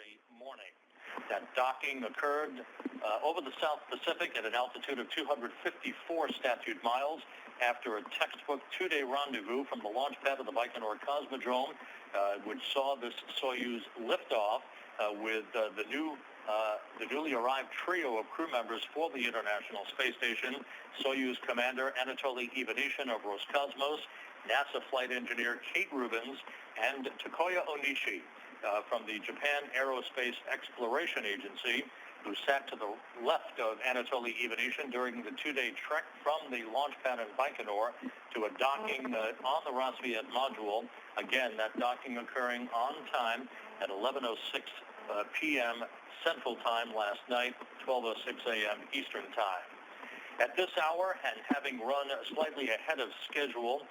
Saturday morning. That docking occurred over the South Pacific at an altitude of 254 statute miles after a textbook two-day rendezvous from the launch pad of the Baikonur Cosmodrome, which saw this Soyuz liftoff with the newly arrived trio of crew members for the International Space Station: Soyuz Commander Anatoly Ivanishin of Roscosmos, NASA flight engineer Kate Rubins, and Takuya Onishi from the Japan Aerospace Exploration Agency, who sat to the left of Anatoly Ivanishin during the two-day trek from the launch pad in Baikonur to a docking on the Rassvet module. Again, that docking occurring on time at 11:06 p.m. Central Time last night, 12:06 a.m. Eastern Time. At this hour, and having run slightly ahead of schedule,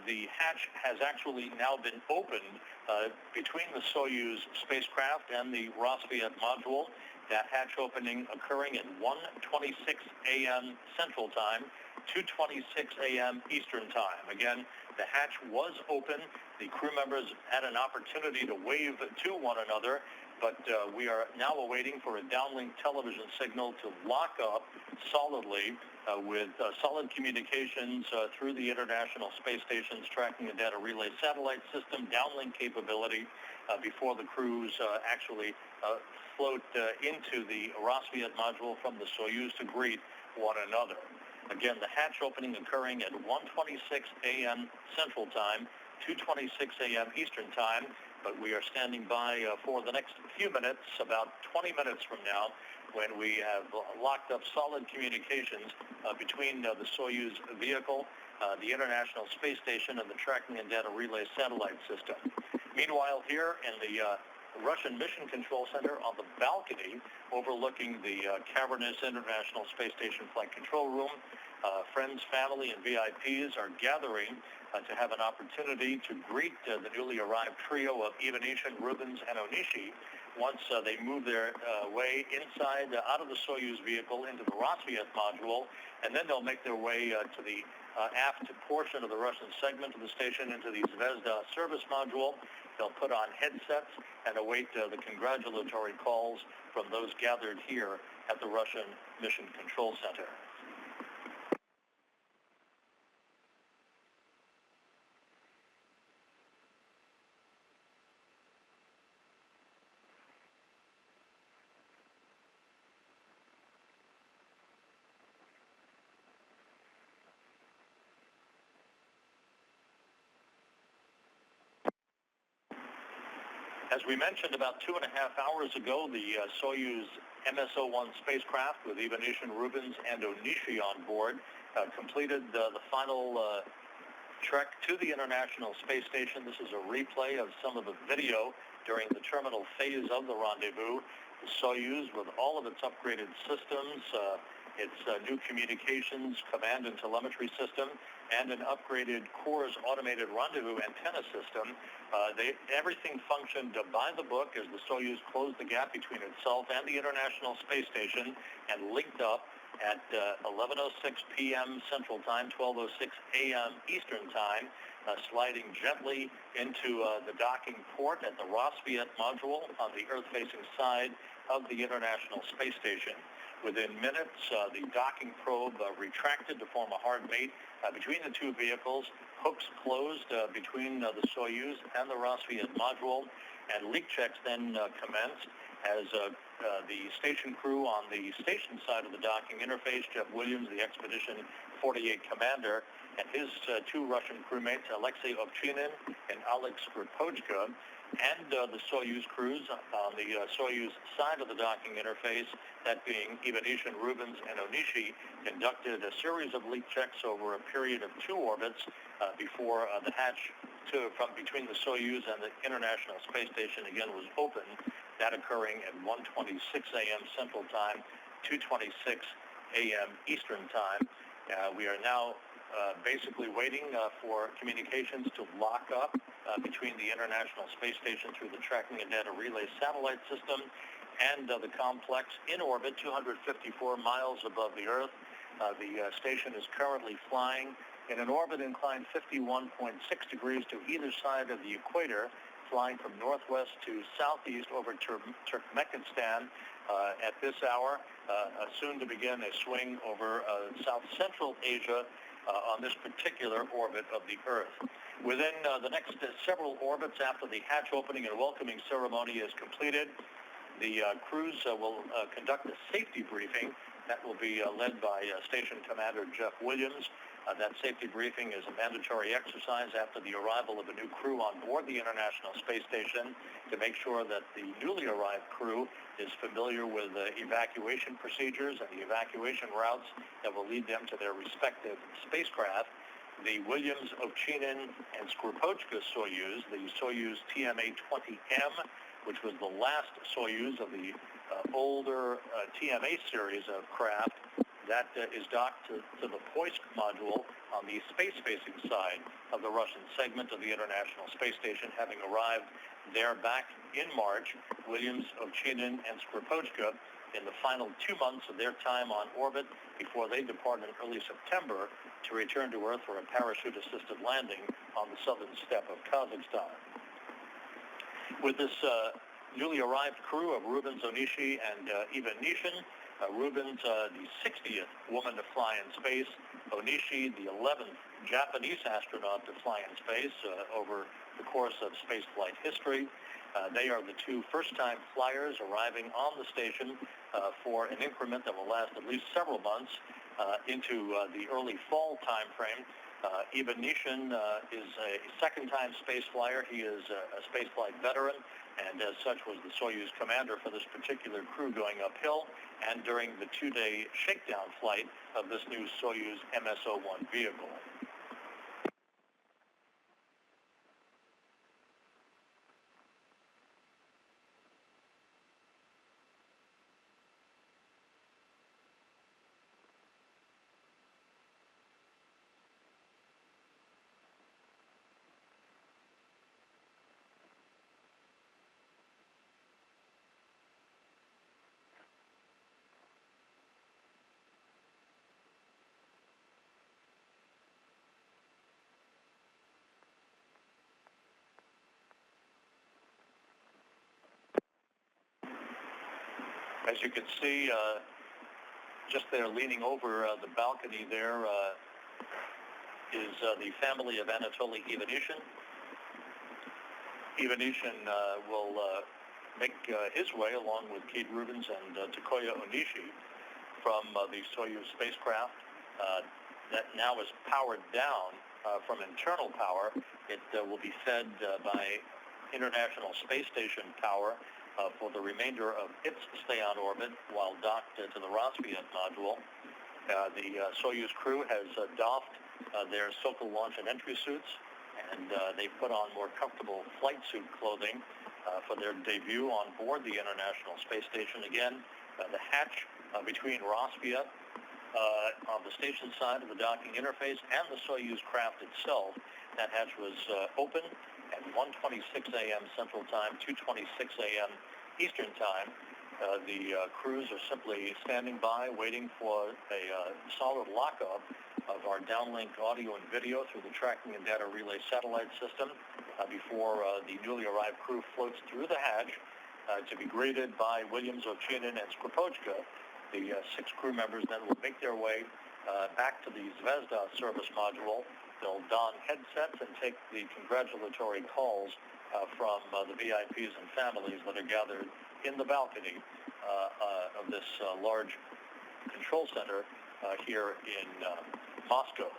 the hatch has actually now been opened between the Soyuz spacecraft and the Rassvet module. That hatch opening occurring at 1:26 a.m. Central Time, 2:26 a.m. Eastern Time. Again, the hatch was open. The crew members had an opportunity to wave to one another, but we are now awaiting for a downlink television signal to lock up solidly with solid communications through the International Space Station's tracking and data relay satellite system, downlink capability before the crews actually float into the Rassvet module from the Soyuz to greet one another. Again, the hatch opening occurring at 1:26 a.m. Central Time, 2:26 a.m. Eastern Time, but we are standing by for the next few minutes, about 20 minutes from now, when we have locked up solid communications between the Soyuz vehicle, the International Space Station, and the Tracking and Data Relay Satellite System. Meanwhile, here in the Russian Mission Control Center on the balcony overlooking the cavernous International Space Station Flight Control Room, friends, family, and VIPs are gathering to have an opportunity to greet the newly arrived trio of Ivanishin, Rubins, and Onishi once they move their way inside, out of the Soyuz vehicle into the Rassvet module, and then they'll make their way to the aft portion of the Russian segment of the station into the Zvezda service module. They'll put on headsets and await the congratulatory calls from those gathered here at the Russian Mission Control Center. As we mentioned about 2.5 hours ago, the Soyuz MS-01 spacecraft with Ivanishin, Rubins, and Onishi on board completed the final trek to the International Space Station. This is a replay of some of the video during the terminal phase of the rendezvous. The Soyuz, with all of its upgraded systems, its new communications, command and telemetry system, and an upgraded Core's automated rendezvous antenna system. Everything functioned by the book as the Soyuz closed the gap between itself and the International Space Station and linked up at 11:06 p.m. Central Time, 12:06 a.m. Eastern Time, sliding gently into the docking port at the Rassvet module on the Earth-facing side of the International Space Station. Within minutes, the docking probe retracted to form a hard mate between the two vehicles. Hooks closed between the Soyuz and the Rassvet module, and leak checks then commenced as the station crew on the station side of the docking interface, Jeff Williams, the Expedition 48 commander, and his two Russian crewmates, Alexei Ovchinin and Alex Rapojka, and the Soyuz crews on the Soyuz side of the docking interface, that being Ivanishin, Rubins, and Onishi, conducted a series of leak checks over a period of 2 orbits before the hatch from between the Soyuz and the International Space Station again was open, that occurring at 1:26 a.m. Central Time, 2:26 a.m. Eastern Time. We are now basically waiting for communications to lock up between the International Space Station through the Tracking and Data Relay Satellite System and the complex in orbit 254 miles above the Earth. The station is currently flying in an orbit inclined 51.6 degrees to either side of the equator, flying from northwest to southeast over Turkmenistan at this hour, soon to begin a swing over south-central Asia on this particular orbit of the Earth. Within the next several orbits after the hatch opening and welcoming ceremony is completed, the crews will conduct a safety briefing that will be led by Station Commander Jeff Williams. That safety briefing is a mandatory exercise after the arrival of a new crew on board the International Space Station to make sure that the newly arrived crew is familiar with evacuation procedures and the evacuation routes that will lead them to their respective spacecraft. The Williams, Ovchinin, and Skoropochka Soyuz, the Soyuz TMA-20M, which was the last Soyuz of the older TMA series of craft, that is docked to the Poisk module on the space-facing side of the Russian segment of the International Space Station, having arrived there back in March. Williams, Ovchinin, and Skoropochka in the final 2 months of their time on orbit before they depart in early September to return to Earth for a parachute-assisted landing on the southern steppe of Kazakhstan. With this newly arrived crew of Rubens Onishi and Ivan Nishin, Rubens, the 60th woman to fly in space, Onishi, the 11th Japanese astronaut to fly in space over the course of spaceflight history. They are the two first-time flyers arriving on the station for an increment that will last at least several months into the early fall time frame. Ivan Nishin is a second-time space flyer. He is a spaceflight veteran, and as such was the Soyuz commander for this particular crew going uphill and during the two-day shakedown flight of this new Soyuz MS-01 vehicle. As you can see, just there leaning over the balcony there is the family of Anatoly Ivanishin. Ivanishin will make his way along with Kate Rubens and Takoya Onishi from the Soyuz spacecraft that now is powered down from internal power. It will be fed by International Space Station power for the remainder of its stay on orbit while docked to the Rossviet module. The Soyuz crew has doffed their Sokol launch and entry suits, and they put on more comfortable flight suit clothing for their debut on board the International Space Station. Again, the hatch between Rossviet on the station side of the docking interface and the Soyuz craft itself, that hatch was open at 1:26 a.m. Central Time, 2:26 a.m. Eastern Time. The crews are simply standing by, waiting for a solid lockup of our downlink audio and video through the tracking and data relay satellite system before the newly arrived crew floats through the hatch to be greeted by Williams, Ovchinin, and Skoropochka. The 6 crew members then will make their way back to the Zvezda service module. They'll don headsets and take the congratulatory calls from the VIPs and families that are gathered in the balcony of this large control center here in Moscow.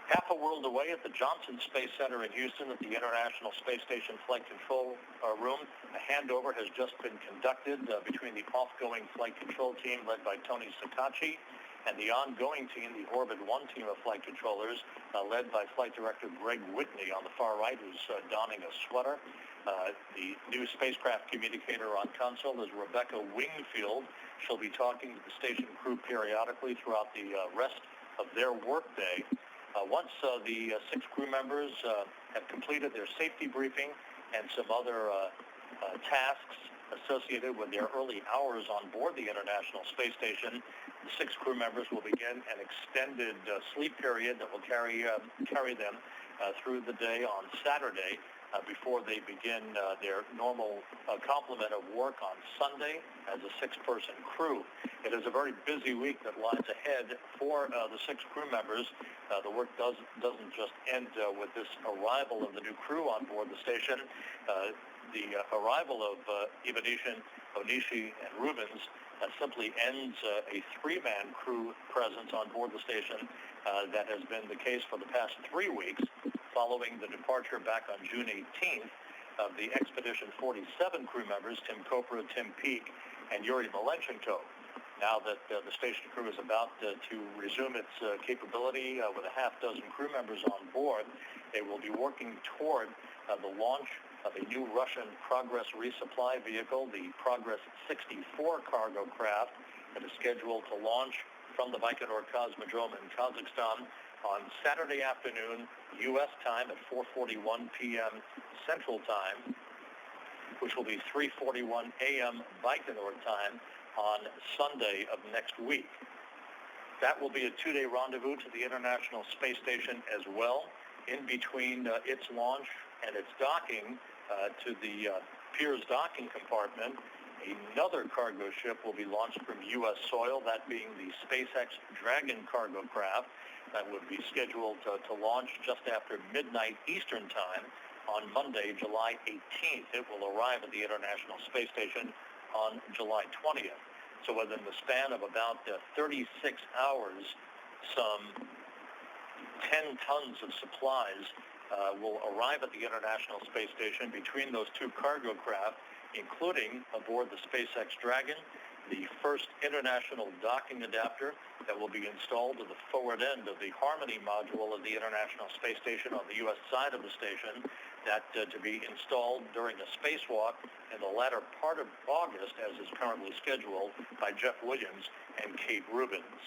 Half a world away at the Johnson Space Center in Houston at the International Space Station Flight Control Room, a handover has just been conducted between the off-going flight control team led by Tony Sakachi and the ongoing team, the Orbit 1 team of flight controllers, led by Flight Director Greg Whitney on the far right, who's donning a sweater. The new spacecraft communicator on console is Rebecca Wingfield. She'll be talking to the station crew periodically throughout the rest of their workday. Once the 6 crew members have completed their safety briefing and some other tasks associated with their early hours on board the International Space Station, the 6 crew members will begin an extended sleep period that will carry them through the day on Saturday. before they begin their normal complement of work on Sunday as a 6-person crew. It is a very busy week that lies ahead for the 6 crew members. The work doesn't just end with this arrival of the new crew on board the station. The arrival of Ivanishin, Onishi, and Rubens simply ends a 3-man crew presence on board the station that has been the case for the past 3 weeks, following the departure back on June 18th of the Expedition 47 crew members, Tim Kopra, Tim Peake, and Yuri Malenchenko. Now that the station crew is about to resume its capability with a half-dozen crew members on board, they will be working toward the launch of a new Russian Progress resupply vehicle, the Progress 64 cargo craft, that is scheduled to launch from the Baikonur Cosmodrome in Kazakhstan on Saturday afternoon, U.S. time at 4:41 p.m. Central Time, which will be 3:41 a.m. Baikonur time on Sunday of next week. That will be a 2-day rendezvous to the International Space Station as well. In between its launch and its docking to the Pirs docking compartment, another cargo ship will be launched from U.S. soil, that being the SpaceX Dragon cargo craft that would be scheduled to launch just after midnight Eastern time on Monday, July 18th. It will arrive at the International Space Station on July 20th. So within the span of about 36 hours, some 10 tons of supplies will arrive at the International Space Station between those 2 cargo craft, including aboard the SpaceX Dragon, the first international docking adapter that will be installed to the forward end of the Harmony module of the International Space Station on the U.S. side of the station, that to be installed during a spacewalk in the latter part of August, as is currently scheduled by Jeff Williams and Kate Rubens.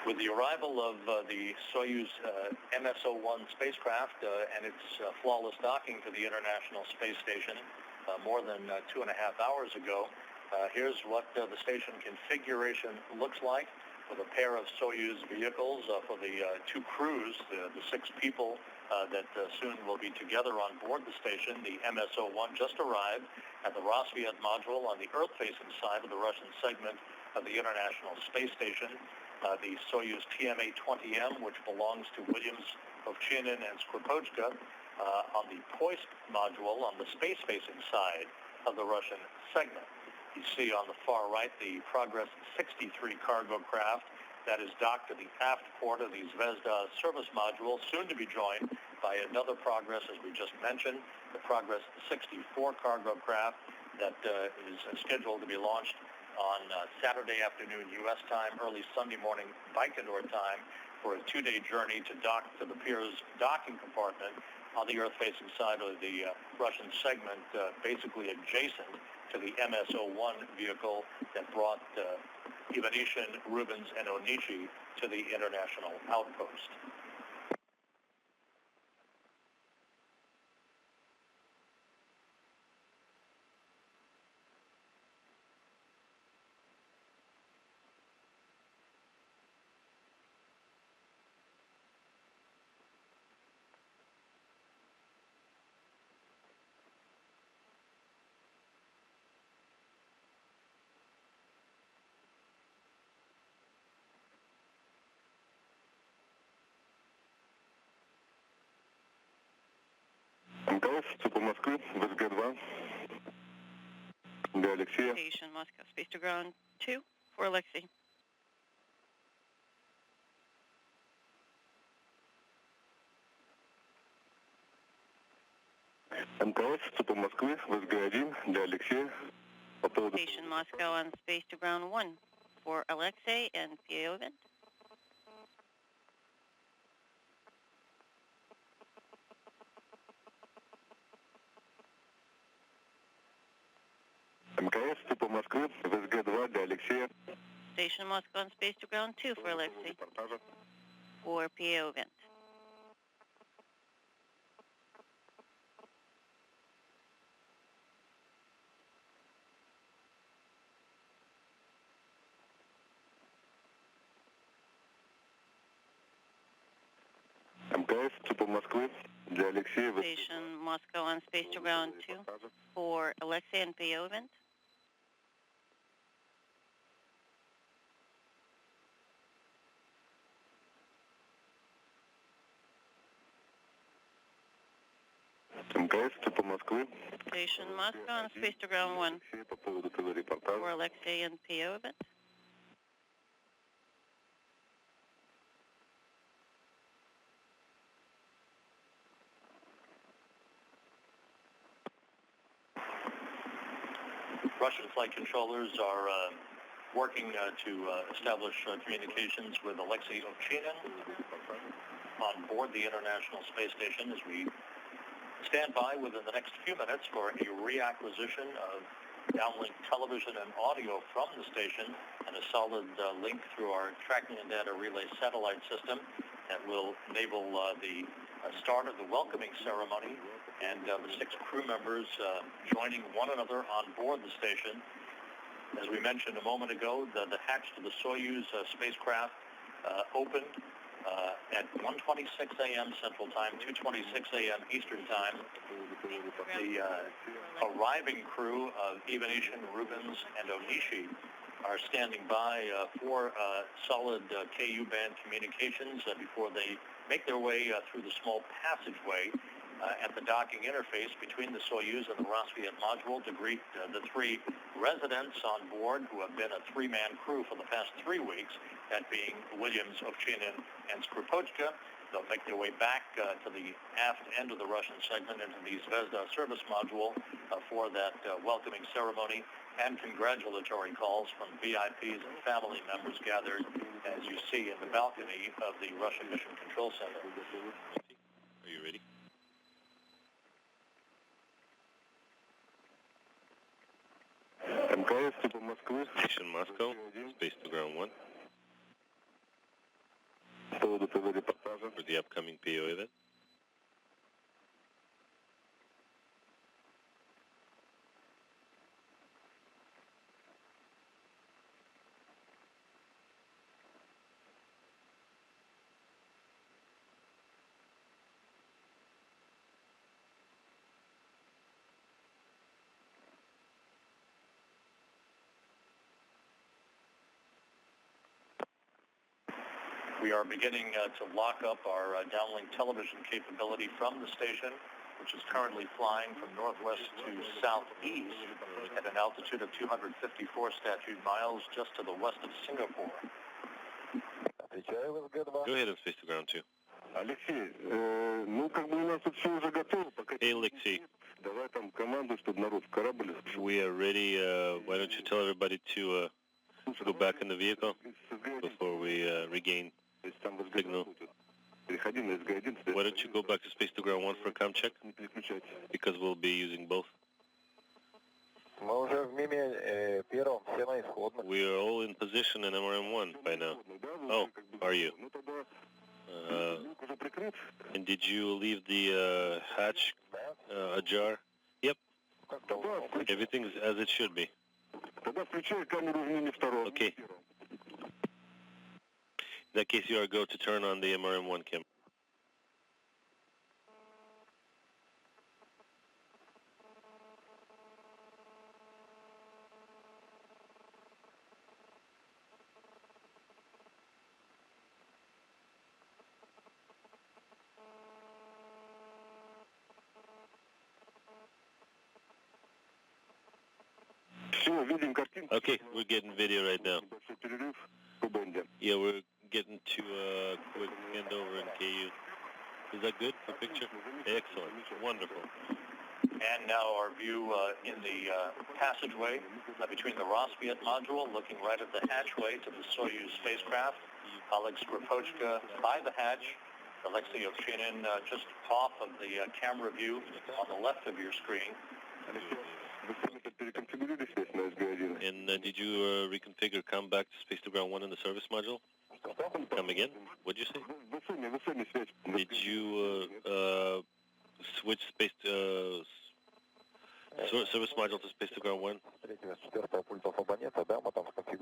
With the arrival of the Soyuz MS-01 spacecraft and its flawless docking to the International Space Station more than 2.5 hours ago, here's what the station configuration looks like, with a pair of Soyuz vehicles for the 2 crews, the 6 people that soon will be together on board the station. The MS-01 just arrived at the Rassvet module on the Earth-facing side of the Russian segment of the International Space Station. The Soyuz TMA-20M, which belongs to Williams, Ovchinin, and Skropochka, on the Poist module on the space-facing side of the Russian segment. You see on the far right the Progress 63 cargo craft that is docked to the aft port of the Zvezda service module, soon to be joined by another Progress, as we just mentioned, the Progress 64 cargo craft that is scheduled to be launched on Saturday afternoon U.S. time, early Sunday morning Baikonur time, for a 2-day journey to dock to the Pirs docking compartment on the Earth-facing side of the Russian segment, basically adjacent to the MS-01 vehicle that brought Ivanishin, Rubens, and Onishi to the international outpost. Москвы, ВСГ-2, для Алексея. Station Moscow, space to ground 2 for Alexei. МКС, ЦП Москвы, ВСГ-1, для Алексея. Station Moscow on space to ground 1 for Alexei and PAO event. МКС, типа Москвы, ВСГ-2 для Алексея. Station Moscow on space to ground 2 for Alexei Репортажа. for PAO event. МКС, типа Москвы, для Алексея. Station Moscow on space to ground 2 for Alexei and PAO event. МКС, типа Москвы. Station Moscow on space to ground 1 Алексей, по поводу телерепортажа. for Alexei and PAO event. Russian flight controllers are working to establish communications with Alexei Ovchinin on board the International Space Station as we stand by within the next few minutes for a reacquisition of downlink television and audio from the station and a solid link through our tracking and data relay satellite system that will enable the start of the welcoming ceremony and the 6 crew members joining one another on board the station. As we mentioned a moment ago, the hatch to the Soyuz spacecraft opened at 1:26 a.m. Central Time, 2:26 a.m. Eastern Time. The arriving crew of Ivanishин, Rubins, and Onishi are standing by for solid KU band communications before they make their way through the small passageway at the docking interface between the Soyuz and the Rassvet module to greet the 3 residents on board who have been a 3-man crew for the past 3 weeks, that being Williams, Ovchinin, and Skripochka. They'll make their way back to the aft end of the Russian segment into the Zvezda service module for that welcoming ceremony and congratulatory calls from VIPs and family members gathered, as you see in the balcony of the Russian Mission Control Center. Are you ready? МКС, типа Москвы. Station Moscow, space to ground 1 По поводу телерепортажа. for the upcoming PO event. We are beginning to lock up our downlink television capability from the station, which is currently flying from northwest to southeast at an altitude of 254 statute miles just to the west of Singapore. Отвечаю, ВСГ-2. Go ahead and space to ground 2. Алексей, ну как бы у нас тут все уже готово. Пока Hey, Alexei, давай там команду, чтобы народ в корабль. we are ready. Why don't you tell everybody to go back in the vehicle before we regain signal? Переходи на СГ-1. Why don't you go back to space to ground 1 for a com check? Не переключайтесь. Because we'll be using both. Мы уже в МИМе первом, все на исходных. We are all in position in MRM-1 by now. Oh, are you? Ну тогда люк уже прикрыт. And did you leave the hatch ajar? Yep, everything's as it should be. Тогда включай камеру в МИМе второго. Okay. In that case, you are go to turn on the MRM-1 camera. Все, видим картинку. Okay, we're getting video right now. Небольшой перерыв по бенде. Yeah, we're getting to a quick handover in KU. Is that good for picture? Excellent. Wonderful. And now our view in the passageway between the Rossviet module, looking right at the hatchway to the Soyuz spacecraft. Oleg Skropochka by the hatch. Alexei Ovchinin just off of the camera view on the left of your screen. And did you reconfigure come back to space to ground 1 in the service module? Come again? What'd you say? Did you switch space to service module to space to ground 1?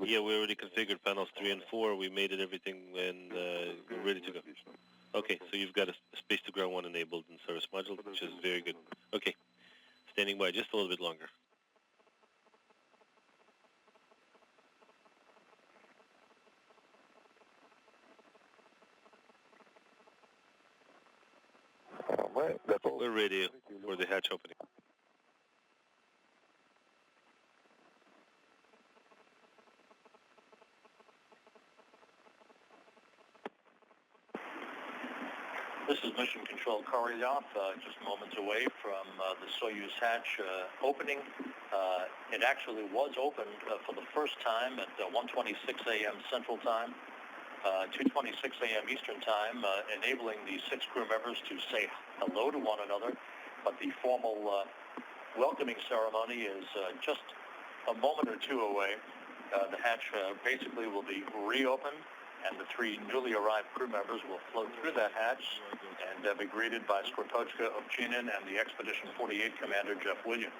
Yeah, we already configured panels 3 and 4. We made it everything and we're ready to go. Okay, so you've got a space to ground 1 enabled in service module, which is very good. Okay, standing by just a little bit longer. We're ready for the hatch opening. This is Mission Control Korolyov, just moments away from the Soyuz hatch opening. It actually was opened for the first time at 1:26 a.m. Central Time, 2:26 a.m. Eastern Time, enabling the 6 crew members to say hello to one another. But the formal welcoming ceremony is just a moment or two away. The hatch basically will be reopened, and the 3 newly arrived crew members will float through that hatch and be greeted by Skropochka, Ovchinin, and the Expedition 48 Commander Jeff Williams.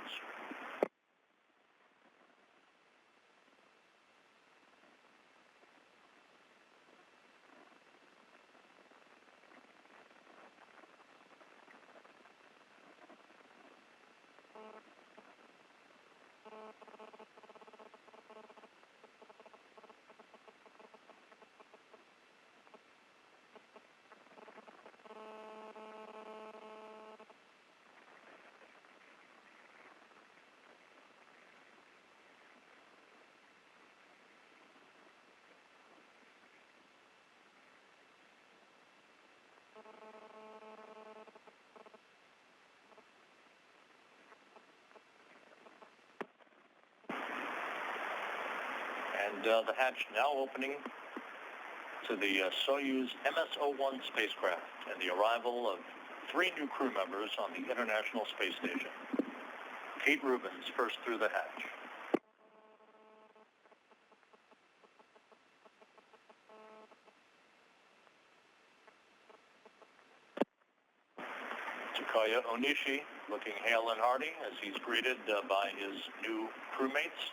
And the hatch now opening to the Soyuz MS-01 spacecraft and the arrival of 3 new crew members on the International Space Station. Kate Rubins first through the hatch. Takaya Onishi looking hale and hearty as he's greeted by his new crewmates.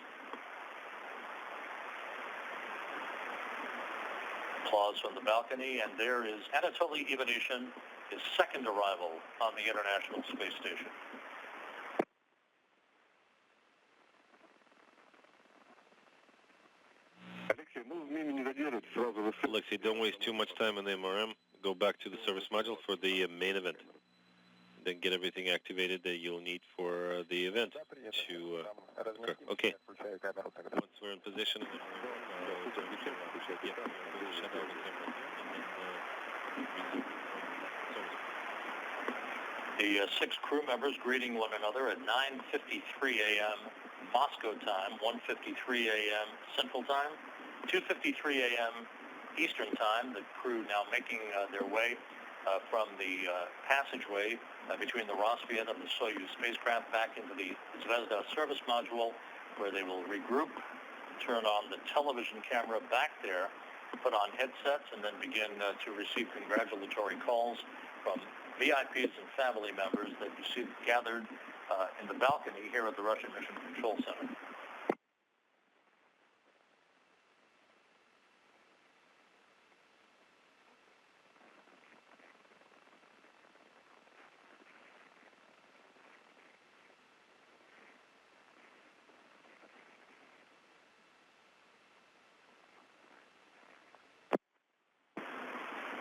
Applause from the balcony, and there is Anatoly Ivanishin, his second arrival on the International Space Station. Alexei, don't waste too much time on the MRM. Go back to the service module for the main event. Then get everything activated that you'll need for the event to occur. Okay. Once we're in position, The 6 crew members greeting one another at 9:53 a.m. Moscow time, 1:53 a.m. Central Time, 2:53 a.m. Eastern Time. The crew now making their way from the passageway between the Rossviet and the Soyuz spacecraft back into the Zvezda service module, where they will regroup, turn on the television camera back there, put on headsets, and then begin to receive congratulatory calls from VIPs and family members that you see gathered in the balcony here at the Russian Mission Control Center.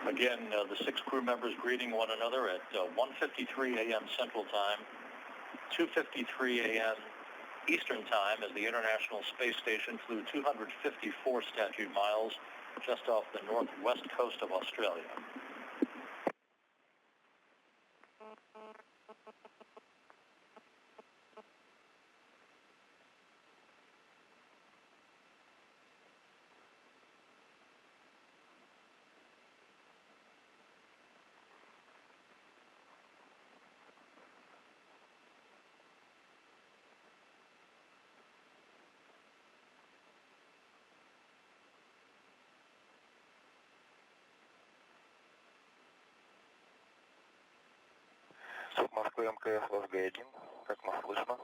Again, the 6 crew members greeting one another at 1:53 a.m. Central Time, 2:53 a.m. Eastern Time, as the International Space Station flew 254 statute miles just off the northwest coast of Australia. Москва МКС Волга-1. Как нас слышно?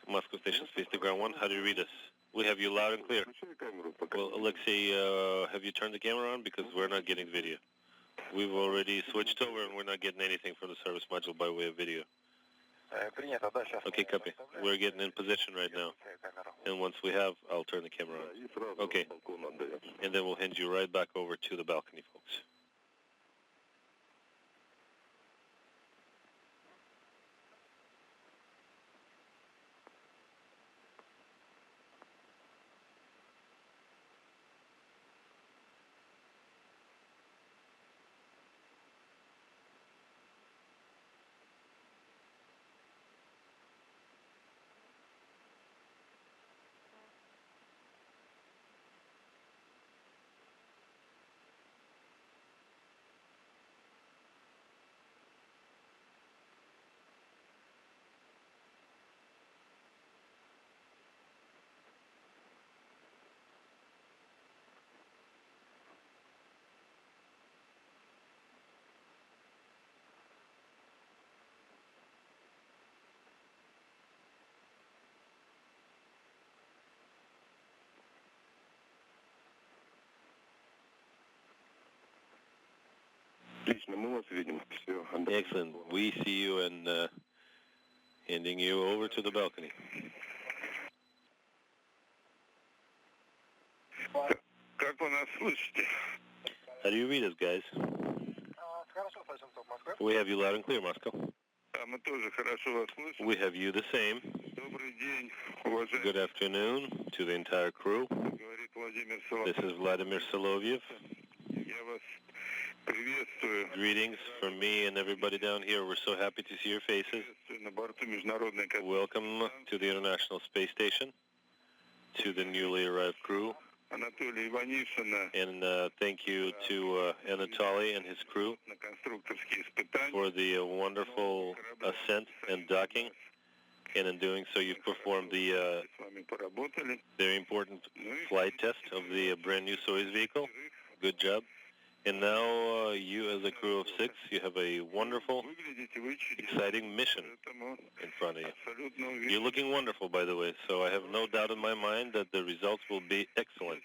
Moscow Station, Space to Ground 1. How do you read us? We have you loud and clear. Well, Alexei, have you turned the camera on? Because we're not getting video. We've already switched over and we're not getting anything from the service module by way of video. Принято, да, сейчас. Okay, copy. We're getting in position right now. And once we have, I'll turn the camera on. Okay. And then we'll hand you right back over to the balcony, folks. Excellent. We see you and handing you over to the balcony. Как вы нас слышите? How do you read us, guys? We have you loud and clear, Moscow. Мы тоже хорошо вас слышим. We have you the same. Добрый день, уважаемый. Good afternoon to the entire crew. Говорит Владимир Соловьев. This is Vladimir Solovyev. Я вас приветствую. Greetings from me and everybody down here. We're so happy to see your faces. На борту международной космической. Welcome to the International Space Station, to the newly arrived crew. Анатолий Иванишина. And thank you to Anatoly and his crew На конструкторские испытания. for the wonderful ascent and docking. And in doing so, you've performed the С вами поработали. very important flight test of the brand new Soyuz vehicle. Good job. And now you, as a crew of 6, you have a wonderful, Выглядите вы чудесно. exciting mission Поэтому in front of you. абсолютно You're уверен. looking wonderful, by the way, so I have no doubt in my mind that the results will be excellent.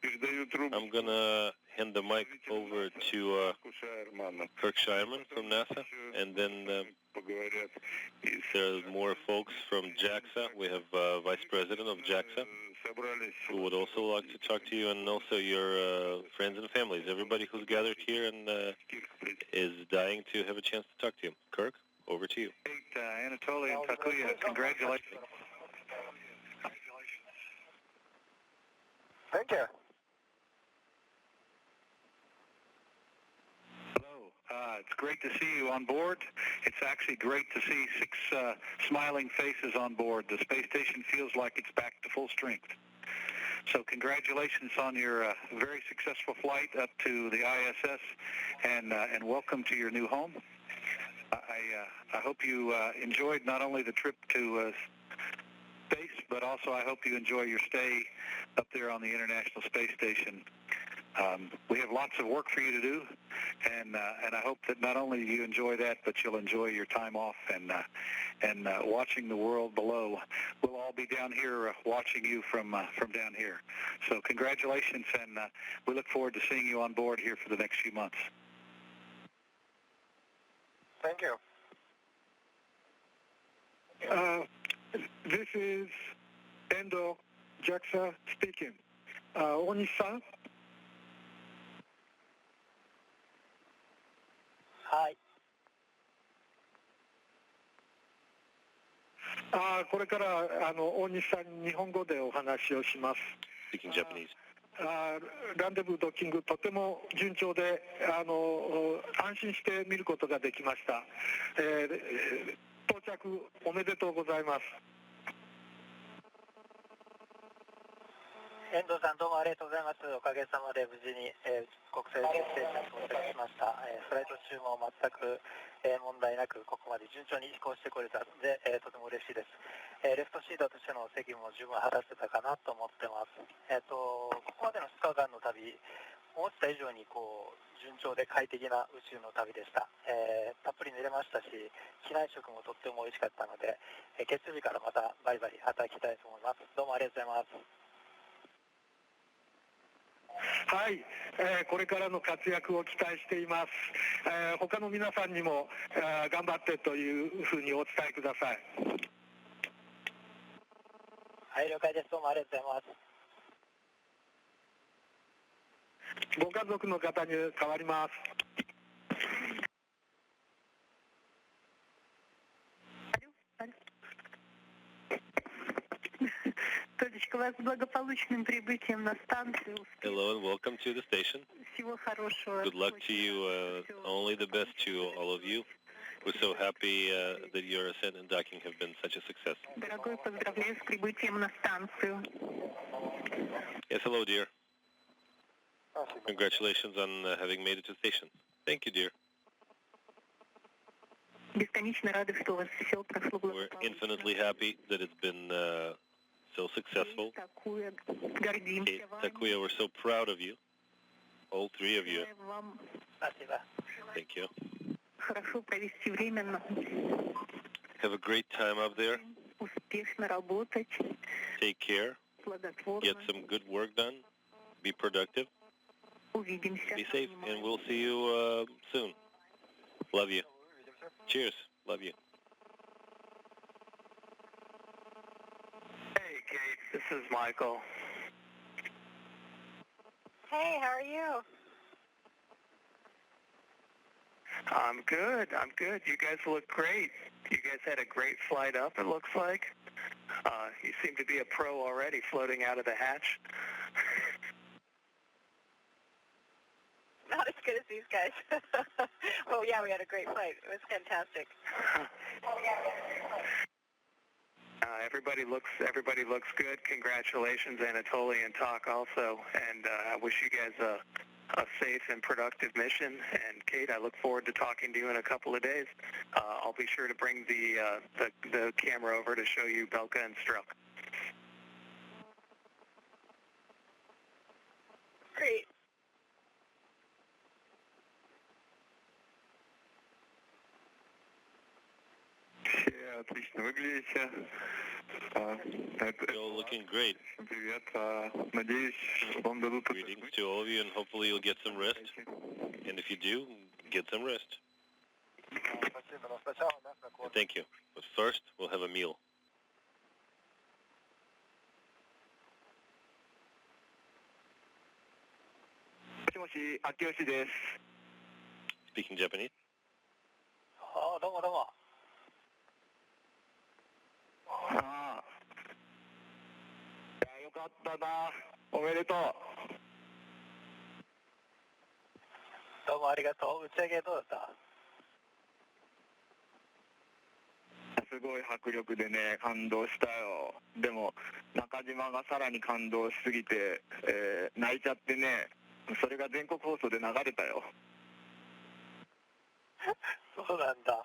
Передаю трубку I'm going to hand the mic over to Шайерману. Kirk Shireman from NASA, and then Поговорят из there's more folks from JAXA. We have Vice President of JAXA, собрались who would also like to talk to you, and also your friends and families, everybody who's gathered here and is dying to have a chance to talk to you. Kirk, over to you. Anatoly and Takuya, congratulations. Thank you. Hello. It's great to see you on board. It's actually great to see 6 smiling faces on board. The space station feels like it's back to full strength. So congratulations on your very successful flight up to the ISS, and welcome to your new home. I hope you enjoyed not only the trip to space, but also I hope you enjoy your stay up there on the International Space Station. We have lots of work for you to do, and I hope that not only do you enjoy that, but you'll enjoy your time off and watching the world below. We'll all be down here watching you from down here. So congratulations, and we look forward to seeing you on board here for the next few months. Thank you. This is Endo JAXA speaking. Onishi-san? はい。これから大西さんに日本語でお話をします。 Speaking Japanese. ランデブードッキングとても順調で安心して見ることができました。到着おめでとうございます。遠藤さんどうもありがとうございます。おかげさまで無事に、国際宇宙ステーションに到着しました。フライト中も全く、問題なくここまで順調に飛行してこれたので、とても嬉しいです。レフトシートとしての責務も十分果たせたかなと思ってます。ここまでの2日間の旅、思った以上に順調で快適な宇宙の旅でした。たっぷり寝れましたし、機内食もとっても美味しかったので、月曜日からまたバリバリ働きたいと思います。どうもありがとうございます。はい、これからの活躍を期待しています。他の皆さんにも、頑張ってというふうにお伝えください。はい、了解です。どうもありがとうございます。ご家族の方に代わります。Толечка, вас с благополучным прибытием на станцию. Hello and welcome to the station. Всего хорошего. Good luck to you. Only the best to all of you. We're so happy that your ascent and docking have been such a success. Дорогой, поздравляю с прибытием на станцию. Yes, hello, dear. Congratulations on having made it to the station. Thank you, dear. Бесконечно рады, что у вас все прошло We're благополучно. infinitely happy that it's been so successful. Такую, Kate, гордимся вами. Takuya, we're so proud of you. All three of you. Желаем вам Спасибо. Thank you. хорошо провести время, Have a great time up there. успешно работать, Take care. плодотворно. Get some good work done. Be productive. Увидимся. Be safe. And we'll see you soon. Love you. Cheers. Love you. Hey, Kate, this is Michael. Hey, how are you? I'm good. You guys look great. You guys had a great flight up, it looks like. You seem to be a pro already floating out of the hatch. Not as good as these guys. Well, yeah, we had a great flight. It was fantastic. Everybody looks good. Congratulations, Anatoly and Talk also. And I wish you guys a safe and productive mission. And Kate, I look forward to talking to you in a couple of days. I'll be sure to bring the camera over to show you Belka and Struk. Great. Все отлично выглядите. You're all looking great. Привет. Надеюсь, вам дадут Greetings to all of you, and hopefully you'll get some rest. And if you do, get some rest. And thank you. But first, we'll have a meal. Speaking Japanese. ああ、どうもどうも。ああ。いや、よかったな。おめでとう。どうもありがとう。打ち上げどうだった？すごい迫力でね、感動したよ。でも中島がさらに感動しすぎて、泣いちゃってね、それが全国放送で流れたよ。そうなんだ。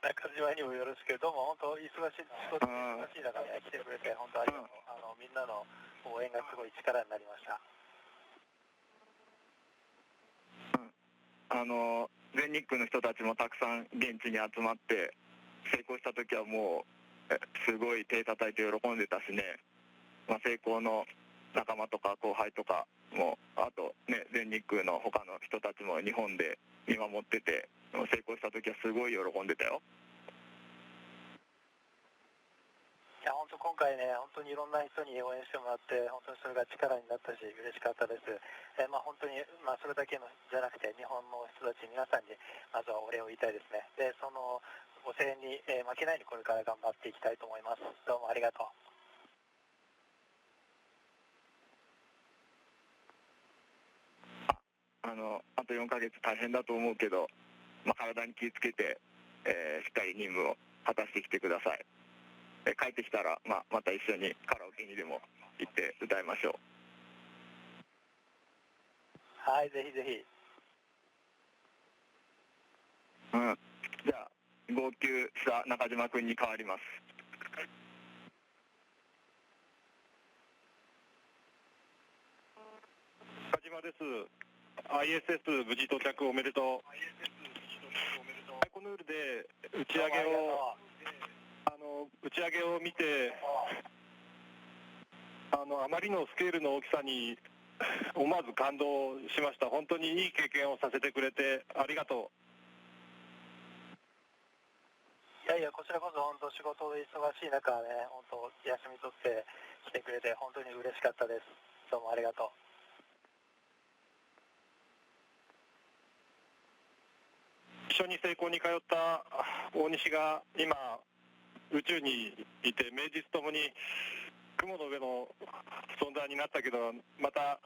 中島にもよろしく。どうも本当忙しい、仕事忙しい中で来てくれて本当ありがとう。みんなの応援がすごい力になりました。全日空の人たちもたくさん現地に集まって成功した時はもうすごい手叩いて喜んでたしね、成功の仲間とか後輩とかもあとね全日空の他の人たちも日本で見守ってて成功した時はすごい喜んでたよ。いや本当今回ね本当にいろんな人に応援してもらって本当にそれが力になったし嬉しかったです。本当にそれだけのじゃなくて日本の人たち皆さんにまずはお礼を言いたいですね。でそのご声援に負けないようにこれから頑張っていきたいと思います。どうもありがとう。あと4ヶ月大変だと思うけど、体に気をつけて、しっかり任務を果たしてきてください。帰ってきたら、また一緒にカラオケにでも行って歌いましょう。はい、ぜひぜひ。じゃあ号泣した中島君に代わります。中島です。ISS 無事到着おめでとう。バイコヌールで打ち上げを見て、あまりのスケールの大きさに思わず感動しました。本当にいい経験をさせてくれてありがとう。いやいや、こちらこそ本当仕事で忙しい中ね、本当休み取って来てくれて本当に嬉しかったです。どうもありがとう。一緒に成功に通った大西が今宇宙にいて、名実ともに雲の上の存在になったけど、また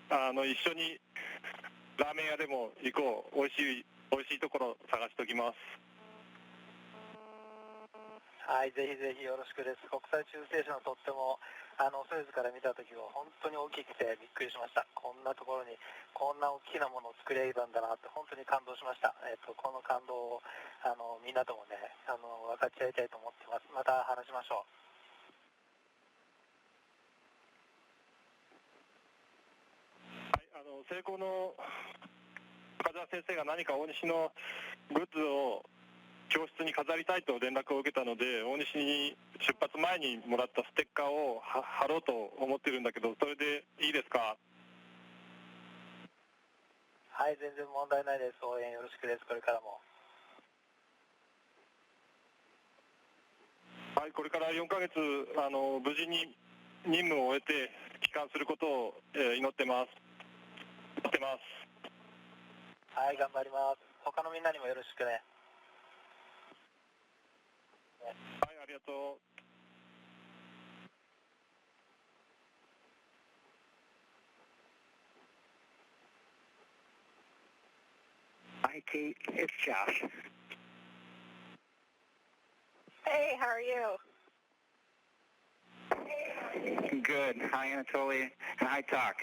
一緒にラーメン屋でも行こう。美味しいところ探しておきます。はい、ぜひぜひよろしくです。国際宇宙ステーションとってもソユーズから見たときは本当に大きくてびっくりしました。こんなところにこんな大きなものを作れたんだなって本当に感動しました。この感動をみんなともね分かち合いたいと思ってます。また話しましょう。はい、成功の深澤先生が何か大西のグッズを教室に飾りたいと連絡を受けたので、大西に出発前にもらったステッカーを貼ろうと思ってるんだけど、それでいいですか？はい、全然問題ないです。応援よろしくです。これからも。はい、これから4ヶ月無事に任務を終えて帰還することを祈ってます。はい、頑張ります。他のみんなにもよろしくね。はい、ありがとう。Hi, Kate. It's Josh. Hey, how are you? Good. Hi, Anatoly. And hi, Talk.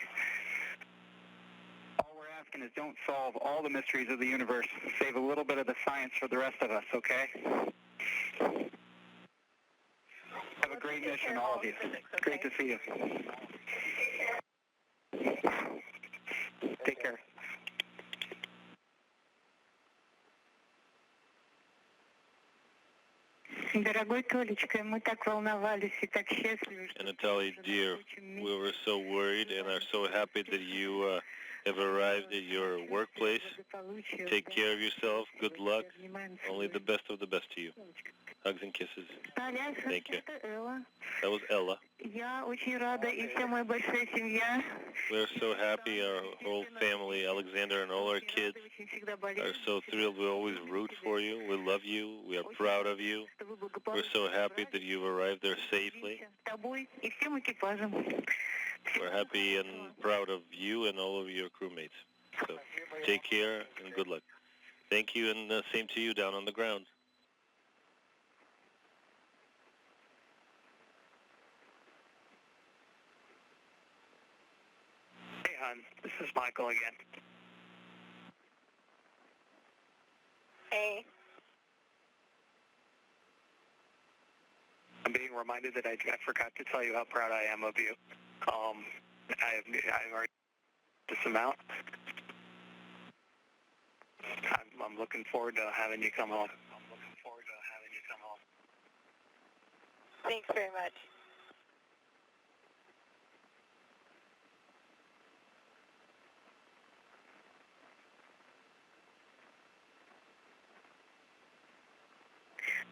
All we're asking is don't solve all the mysteries of the universe. Save a little bit of the science for the rest of us, okay? Have a great mission, all of you. Great to see you. Take care. Дорогой Толечка, мы так волновались и так счастливы. Anatoly, dear, we were so worried and are so happy that you have arrived at your workplace. Take care of yourself. Good luck. Only the best of the best to you. Hugs and kisses. Thank you. That was Ella. Я очень рада, и вся моя большая семья. We're so happy, our whole family, Alexander and all our kids, are so thrilled. We always root for you. We love you. We are proud of you. We're so happy that you've arrived there safely. С тобой и всем экипажем. We're happy and proud of you and all of your crewmates. So take care and good luck. Thank you, and same to you down on the ground. Hey, hon. This is Michael again. Hey. I'm being reminded that I forgot to tell you how proud I am of you. I've already this amount. I'm looking forward to having you come home. Thanks very much.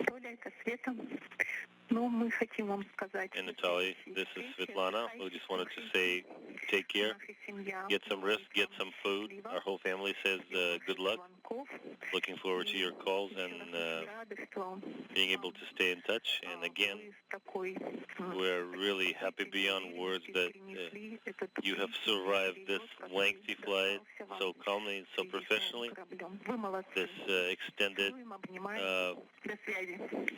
Толя, это Света. Ну, мы хотим вам сказать. And Natalie, this is Svetlana. We just wanted to say take care, get some rest, get some food. Our whole family says good luck. Looking forward to your calls and being able to stay in touch. And again, we're really happy beyond words that you have survived this lengthy flight so calmly and so professionally. This extended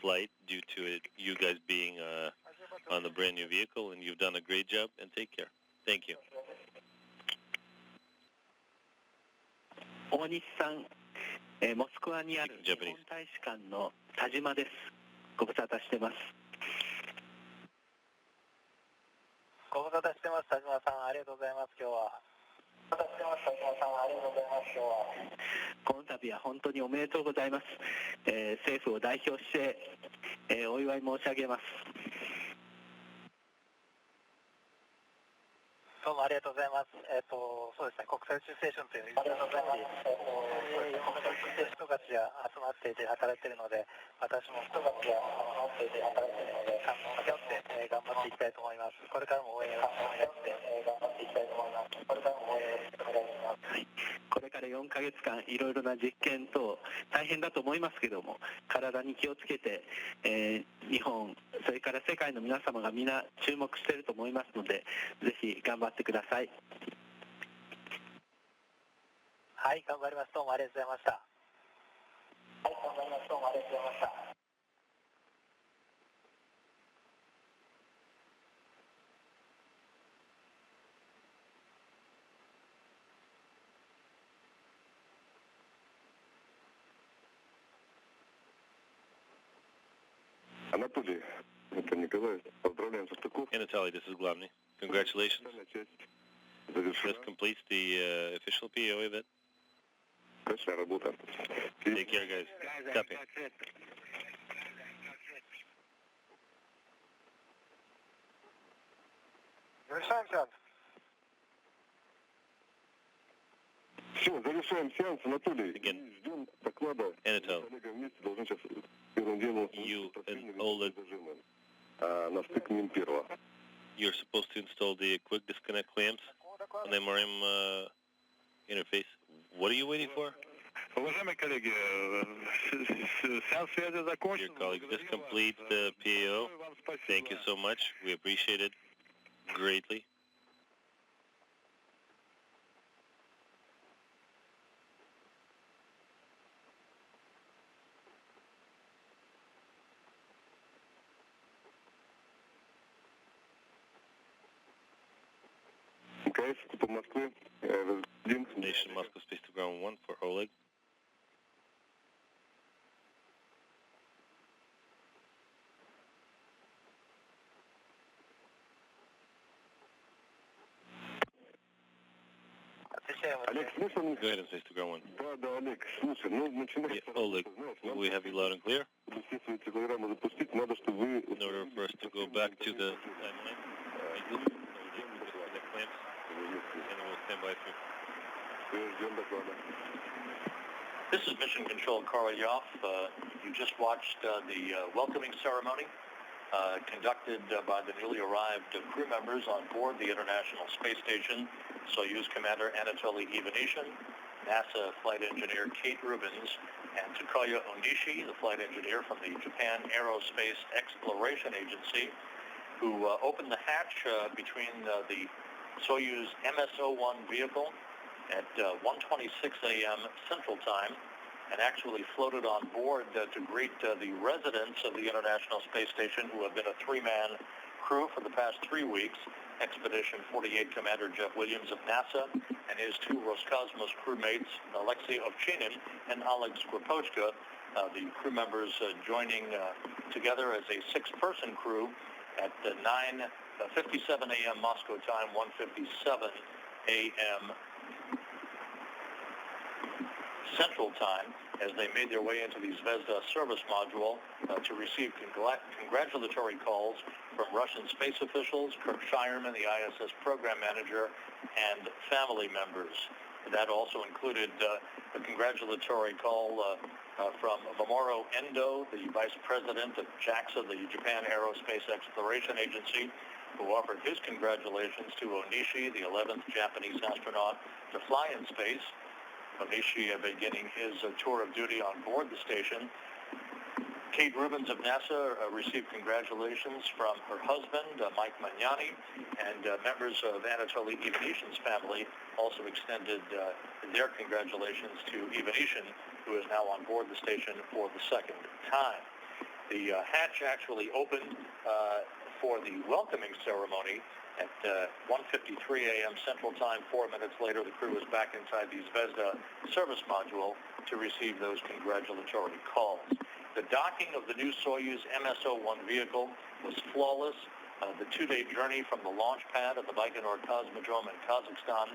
flight due to it, you guys being on the brand new vehicle, and you've done a great job, and take care. Thank you. 大西さん、モスクワにある日本大使館の田島です。ご無沙汰してます。ご無沙汰してます。田島さん、ありがとうございます。今日は。この度は本当におめでとうございます。政府を代表して、お祝い申し上げます。どうもありがとうございます。そうですね、国際宇宙ステーションといういろんな人たちが集まっていて働いているので、私も人たちが集まっていて働いているので、感動を持って頑張っていきたいと思います。これからも応援をお願いして頑張っていきたいと思います。これからも応援をお願いします。はい、これから4ヶ月間いろいろな実験等大変だと思いますけども、体に気をつけて、日本それから世界の皆様が皆注目していると思いますので、ぜひ頑張ってください。はい、頑張ります。どうもありがとうございました。はい、頑張ります。どうもありがとうございました。Anatoly, this is Globny. Congratulations. This completes the official PO event. Take care, guys. Copy. Again, Anatoly, you and Oleg, you're supposed to install the quick disconnect clamps on the MRM interface. What are you waiting for? Уважаемые коллеги, сеанс связи закончен. Dear colleagues, this completes the PAO. Thank you so much. We appreciate it greatly. Nation Moscow Space to Ground 1 for Oleg. Go ahead and Space to Ground 1. Yeah, Oleg, we have you loud and clear. In order for us to go back to the timeline, we will the clamps and we'll stand by for you. This is Mission Control Korolyov. You just watched the welcoming ceremony conducted by the newly arrived crew members on board the International Space Station, Soyuz Commander Anatoly Ivanishin, NASA flight engineer Kate Rubins, and Takuya Onishi, the flight engineer from the Japan Aerospace Exploration Agency, who opened the hatch between the Soyuz MS-01 vehicle at 1:26 a.m. Central Time, and actually floated on board to greet the residents of the International Space Station, who have been a three-man crew for the past 3 weeks. Expedition 48 Commander Jeff Williams of NASA and his two Roscosmos crewmates, Alexei Ovchinin and Oleg Skripochka, the crew members joining together as a six-person crew at 9:57 a.m. Moscow time, 1:57 a.m. Central Time, as they made their way into the Zvezda service module to receive congratulatory calls from Russian space officials, Kirk Shireman, the ISS program manager, and family members. That also included a congratulatory call from Mamoru Endo, the vice president of JAXA, the Japan Aerospace Exploration Agency, who offered his congratulations to Onishi, the 11th Japanese astronaut to fly in space. Onishi beginning his tour of duty on board the station. Kate Rubins of NASA received congratulations from her husband, Mike Magnani, and members of Anatoly Ivanishin's family also extended their congratulations to Ivanishin, who is now on board the station for the second time. The hatch actually opened for the welcoming ceremony at 1:53 a.m. Central Time. 4 minutes later, the crew was back inside the Zvezda service module to receive those congratulatory calls. The docking of the new Soyuz MS-01 vehicle was flawless. the two-day journey from the launch pad at the Baikonur Cosmodrome in Kazakhstan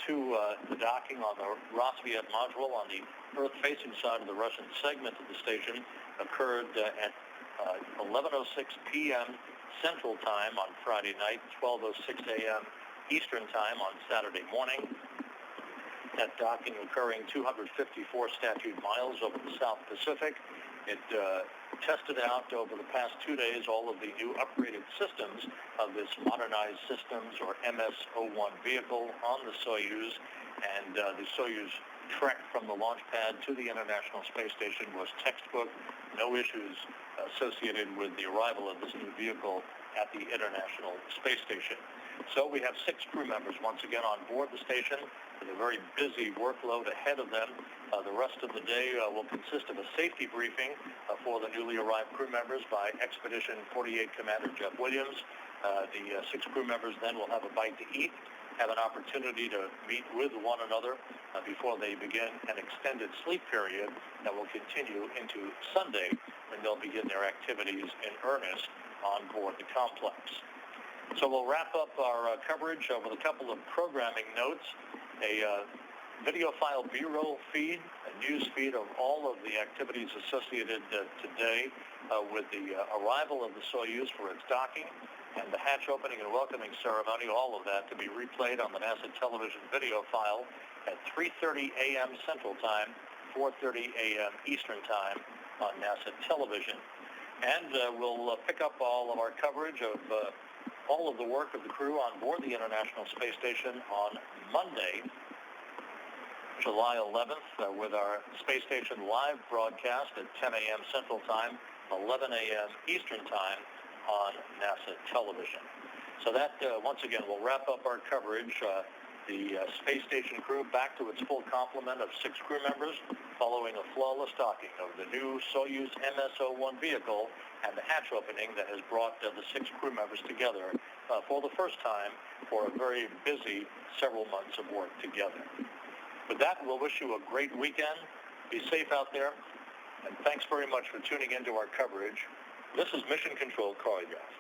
to the docking on the Rassvet module on the Earth-facing side of the Russian segment of the station occurred at 11:06 p.m. Central Time on Friday night, 12:06 a.m. Eastern Time on Saturday morning. That docking occurring 254 statute miles over the South Pacific. It tested out over the past 2 days all of the new upgraded systems of this modernized systems or MS-01 vehicle on the Soyuz, and the Soyuz trek from the launch pad to the International Space Station was textbook. No issues associated with the arrival of this new vehicle at the International Space Station. So we have 6 crew members once again on board the station with a very busy workload ahead of them. The rest of the day will consist of a safety briefing for the newly arrived crew members by Expedition 48 Commander Jeff Williams. The 6 crew members then will have a bite to eat, have an opportunity to meet with one another before they begin an extended sleep period that will continue into Sunday, when they'll begin their activities in earnest on board the complex. So we'll wrap up our coverage with a couple of programming notes. A video file B-roll feed, a news feed of all of the activities associated today with the arrival of the Soyuz for its docking and the hatch opening and welcoming ceremony, all of that to be replayed on the NASA television video file at 3:30 a.m. Central Time, 4:30 a.m. Eastern Time on NASA television. And we'll pick up all of our coverage of all of the work of the crew on board the International Space Station on Monday, July 11th, with our Space Station live broadcast at 10 a.m. Central Time, 11 a.m. Eastern Time on NASA television. So that, once again, will wrap up our coverage. The Space Station crew back to its full complement of 6 crew members following a flawless docking of the new Soyuz MS-01 vehicle and the hatch opening that has brought the 6 crew members together for the first time for a very busy several months of work together. With that, we'll wish you a great weekend. Be safe out there, and thanks very much for tuning into our coverage. This is Mission Control choreograph.